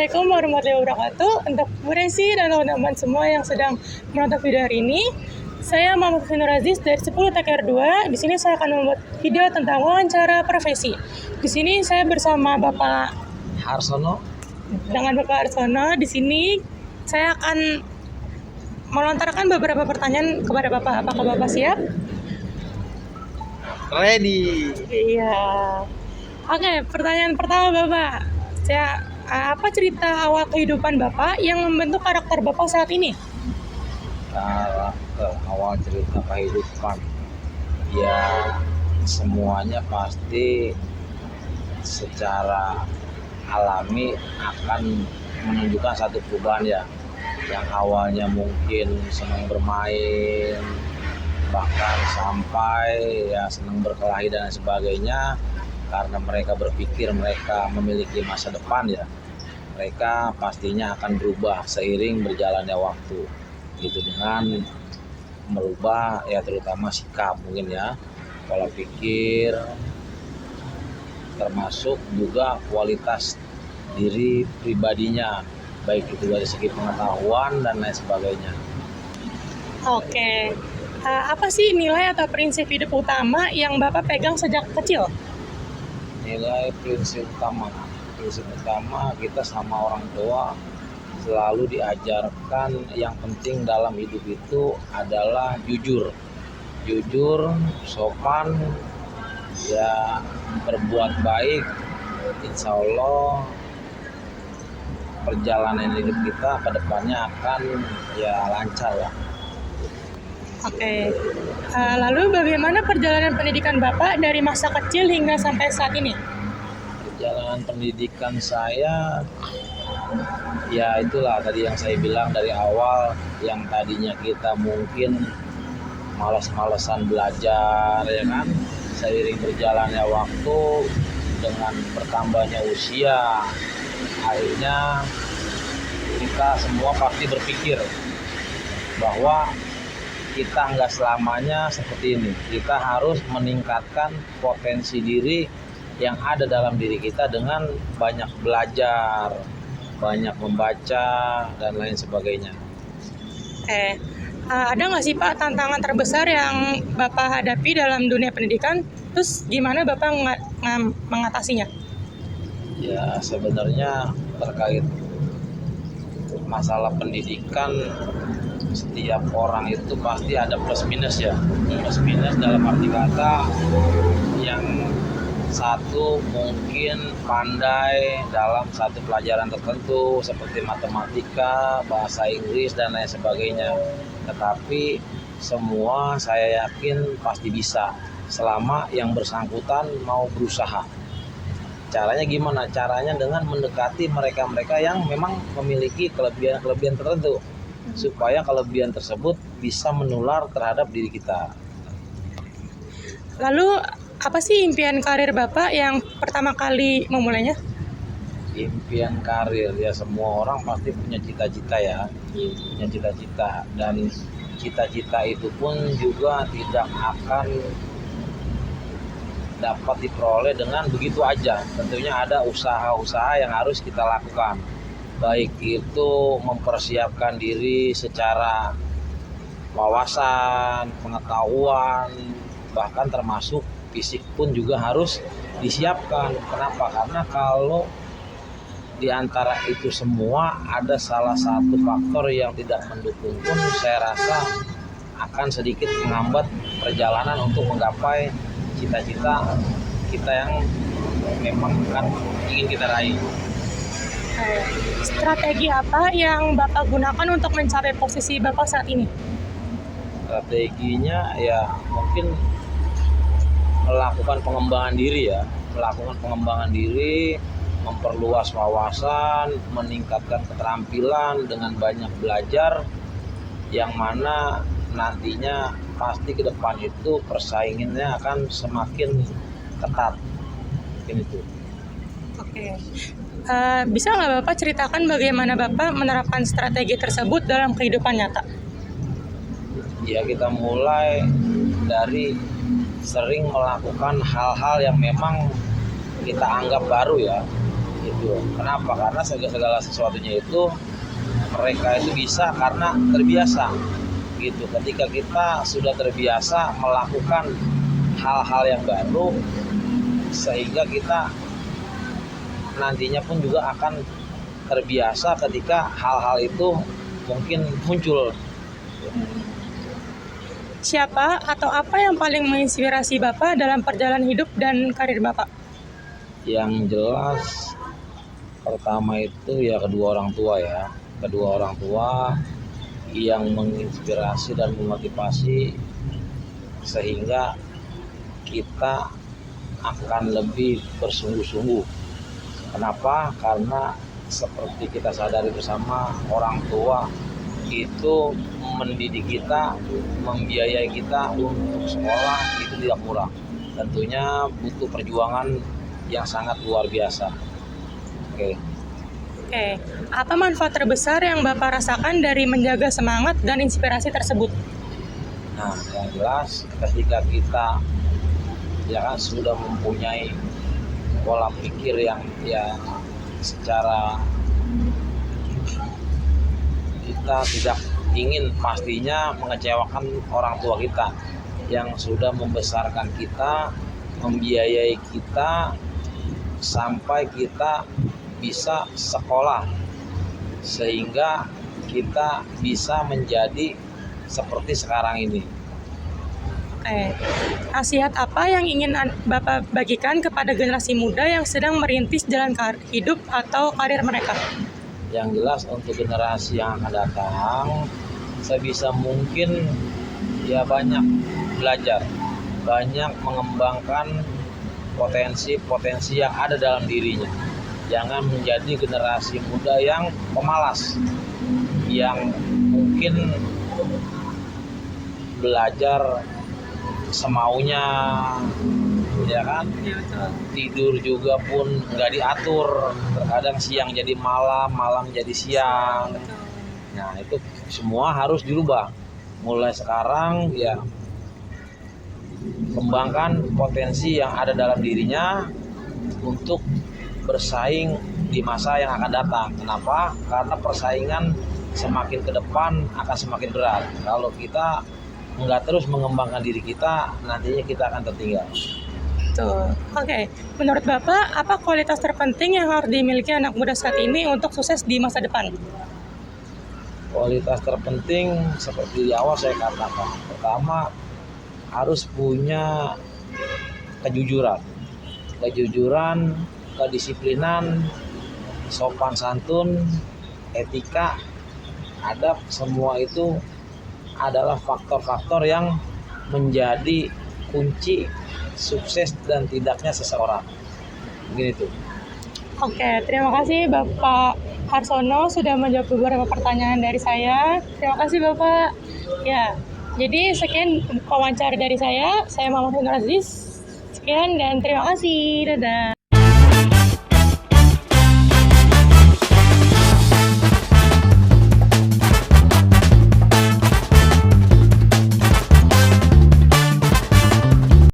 Assalamualaikum warahmatullahi wabarakatuh. Untuk Buresi dan teman-teman semua yang sedang menonton video hari ini, saya Muhammad Finur Aziz dari 10 TKR 2. Di sini saya akan membuat video tentang wawancara profesi. Di sini saya bersama Bapak Harsono. Dengan Bapak Harsono. Di sini saya akan melontarkan beberapa pertanyaan kepada Bapak. Apakah Bapak siap? Ready. Iya. Oke, pertanyaan pertama Bapak. Apa cerita awal kehidupan Bapak yang membentuk karakter Bapak saat ini? Karakter awal cerita kehidupan, ya semuanya pasti secara alami akan menunjukkan satu perubahan ya. Yang awalnya mungkin senang bermain, bahkan sampai ya senang berkelahi dan sebagainya, karena mereka berpikir mereka memiliki masa depan ya, mereka pastinya akan berubah seiring berjalannya waktu gitu, dengan merubah ya terutama sikap mungkin ya, pola pikir, termasuk juga kualitas diri pribadinya, baik itu dari segi pengetahuan dan lain sebagainya. Oke. Apa sih nilai atau prinsip hidup utama yang Bapak pegang sejak kecil? Nilai prinsip utama kita sama orang tua selalu diajarkan yang penting dalam hidup itu adalah jujur, sopan, ya berbuat baik. Insya Allah perjalanan hidup kita ke depannya akan ya lancar ya. Oke. Lalu bagaimana perjalanan pendidikan Bapak dari masa kecil hingga sampai saat ini? Perjalanan pendidikan saya ya itulah tadi yang saya bilang dari awal, yang tadinya kita mungkin malas-malesan belajar ya kan, seiring berjalannya waktu dengan bertambahnya usia, akhirnya kita semua pasti berpikir bahwa kita nggak selamanya seperti ini. Kita harus meningkatkan potensi diri yang ada dalam diri kita dengan banyak belajar, banyak membaca, dan lain sebagainya. Ada nggak sih Pak tantangan terbesar yang Bapak hadapi dalam dunia pendidikan? Terus gimana Bapak mengatasinya? Ya sebenarnya terkait masalah pendidikan, setiap orang itu pasti ada plus minus ya. Plus minus dalam arti kata, yang satu mungkin pandai dalam satu pelajaran tertentu seperti matematika, bahasa Inggris, dan lain sebagainya. Tetapi semua saya yakin pasti bisa selama yang bersangkutan mau berusaha. Caranya gimana? Caranya dengan mendekati mereka-mereka yang memang memiliki kelebihan-kelebihan tertentu, supaya kelebihan tersebut bisa menular terhadap diri kita. Lalu apa sih impian karir Bapak yang pertama kali memulainya? Impian karir ya, semua orang pasti punya cita-cita ya, punya cita-cita, dan cita-cita itu pun juga tidak akan dapat diperoleh dengan begitu aja. Tentunya ada usaha-usaha yang harus kita lakukan, baik itu mempersiapkan diri secara wawasan, pengetahuan, bahkan termasuk fisik pun juga harus disiapkan. Kenapa? Karena kalau di antara itu semua ada salah satu faktor yang tidak mendukung pun, saya rasa akan sedikit menghambat perjalanan untuk menggapai cita-cita kita yang memang kan ingin kita raih. Strategi apa yang Bapak gunakan untuk mencapai posisi Bapak saat ini? Strateginya ya mungkin melakukan pengembangan diri, memperluas wawasan, meningkatkan keterampilan dengan banyak belajar, yang mana nantinya pasti ke depan itu persaingannya akan semakin ketat. Mungkin itu. Oke. Bisa nggak Bapak ceritakan bagaimana Bapak menerapkan strategi tersebut dalam kehidupan nyata? Ya kita mulai dari sering melakukan hal-hal yang memang kita anggap baru ya. Itu gitu. Kenapa? Karena segala sesuatunya itu mereka itu bisa karena terbiasa gitu. Ketika kita sudah terbiasa melakukan hal-hal yang baru, sehingga kita nantinya pun juga akan terbiasa ketika hal-hal itu mungkin muncul. Siapa atau apa yang paling menginspirasi Bapak dalam perjalanan hidup dan karir Bapak? Yang jelas pertama itu ya kedua orang tua ya. Kedua orang tua yang menginspirasi dan memotivasi sehingga kita akan lebih bersungguh-sungguh. Kenapa? Karena seperti kita sadari bersama, orang tua itu mendidik kita, membiayai kita untuk sekolah itu tidak murah. Tentunya butuh perjuangan yang sangat luar biasa. Oke. Apa manfaat terbesar yang Bapak rasakan dari menjaga semangat dan inspirasi tersebut? Nah, yang jelas ketika kita ya kan sudah mempunyai pola pikir yang ya secara kita tidak ingin pastinya mengecewakan orang tua kita yang sudah membesarkan kita, membiayai kita sampai kita bisa sekolah sehingga kita bisa menjadi seperti sekarang ini. Nasihat apa yang ingin Bapak bagikan kepada generasi muda yang sedang merintis jalan hidup atau karir mereka? Yang jelas untuk generasi yang akan datang, sebisa mungkin ya banyak belajar, banyak mengembangkan potensi-potensi yang ada dalam dirinya. Jangan menjadi generasi muda yang pemalas, yang mungkin belajar semaunya, ya kan? Tidur juga pun nggak diatur, terkadang siang jadi malam, malam jadi siang. Nah itu semua harus dirubah. Mulai sekarang ya kembangkan potensi yang ada dalam dirinya untuk bersaing di masa yang akan datang. Kenapa? Karena persaingan semakin ke depan akan semakin berat. Kalau kita nggak terus mengembangkan diri kita, nantinya kita akan tertinggal. Menurut Bapak, apa kualitas terpenting yang harus dimiliki anak muda saat ini untuk sukses di masa depan? Kualitas terpenting seperti di awal saya katakan, pertama harus punya kejujuran, kedisiplinan, sopan santun, etika, adab, semua itu adalah faktor-faktor yang menjadi kunci sukses dan tidaknya seseorang. Begitu. Terima kasih Bapak Harsono sudah menjawab beberapa pertanyaan dari saya. Terima kasih Bapak. Ya, jadi sekian wawancara dari saya. Saya Mama Aziz. Sekian dan terima kasih. Dadah.